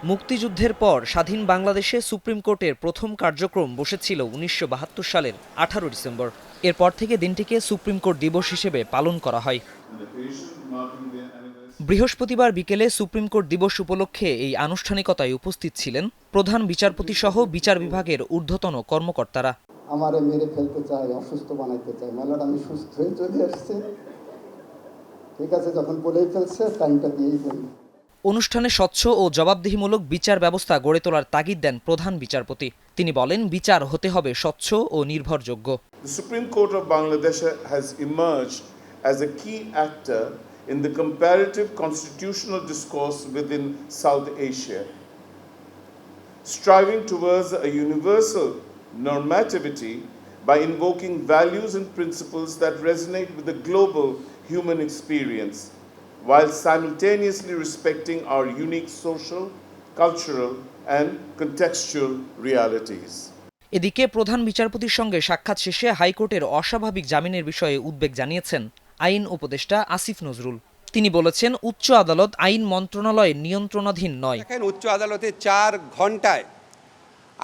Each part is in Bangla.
মুক্তিযুদ্ধের পর স্বাধীন বাংলাদেশে সুপ্রিম কোর্টের প্রথম কার্যক্রম বসেছিল ১৯৭২ সালের ১৮ ডিসেম্বর। এরপর থেকে দিনটিকে সুপ্রিম কোর্ট দিবস হিসেবে পালন করা হয়। বৃহস্পতিবার বিকেলে সুপ্রিম কোর্ট দিবস উপলক্ষে এই আনুষ্ঠানিকতায় উপস্থিত ছিলেন প্রধান বিচারপতি সহ বিচার বিভাগের ঊর্ধ্বতন কর্মকর্তারা। আমারে মেরে ফেলতে চায়, অসুস্থ বানাইতে চায়, মেলাটা আমি সুস্থ হয়ে চলে আসছে, ঠিক আছে, যখন বলেই ফেলছে টাইমটা দিয়েই ফেলবে। অনুষ্ঠানে স্বচ্ছ ও জবাবদিহিমূলক বিচার ব্যবস্থা গড়ে তোলার তাগিদ দেন প্রধান বিচারপতি। তিনি বলেন, বিচার হতে হবে স্বচ্ছ ও নির্ভরযোগ্য। The Supreme Court of Bangladesh has emerged as a key actor in the comparative constitutional discourse within South Asia, striving towards a universal normativity by invoking values and principles that resonate with the global human experience, while simultaneously respecting our unique social, cultural, and contextual realities. এদিকে প্রধান বিচারপতির সঙ্গে সাক্ষাৎ শেষে হাইকোর্টের অস্বাভাবিক জামিনের বিষয়ে উদ্বেগ জানিয়েছেন আইন উপদেষ্টা আসিফ নজরুল। তিনি বলেছেন, উচ্চ আদালত আইন মন্ত্রণালয়ের নিয়ন্ত্রণাধীন নয়। উচ্চ আদালতে 4 ঘন্টায়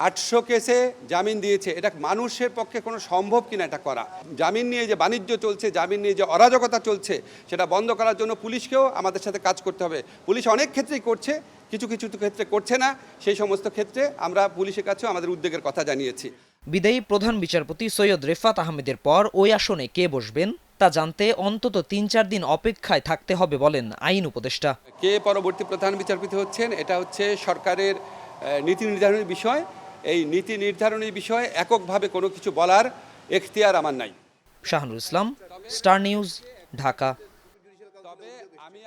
800 কেসে জামিন দিয়েছে। এটা মানুষের পক্ষে কোনো সম্ভব কিনা এটা করা? জামিন নিয়ে যে বাণিজ্য চলছে, জামিন নিয়ে যে অরাজকতা চলছে, সেটা বন্ধ করার জন্য পুলিশকেও আমাদের সাথে কাজ করতে হবে। পুলিশ অনেক ক্ষেত্রেই করছে, কিছু কিছু ক্ষেত্রে করছে না। সেই সমস্ত ক্ষেত্রে আমরা পুলিশের কাছেও আমাদের উদ্বেগের কথা জানিয়েছি। বিদায়ী প্রধান বিচারপতি সৈয়দ রেফাত আহমেদের পর ওই আসনে কে বসবেন তা জানতে অন্তত ৩-৪ দিন অপেক্ষায় থাকতে হবে বলেন আইন উপদেষ্টা। কে পরবর্তী প্রধান বিচারপতি হচ্ছেন, এটা হচ্ছে সরকারের নীতি নির্ধারণের বিষয়। এই নীতি নির্ধারণের বিষয়ে এককভাবে কোনো কিছু বলার এখতিয়ার আমার নাই। শাহানুর ইসলাম, স্টার নিউজ, ঢাকা। তবে আমি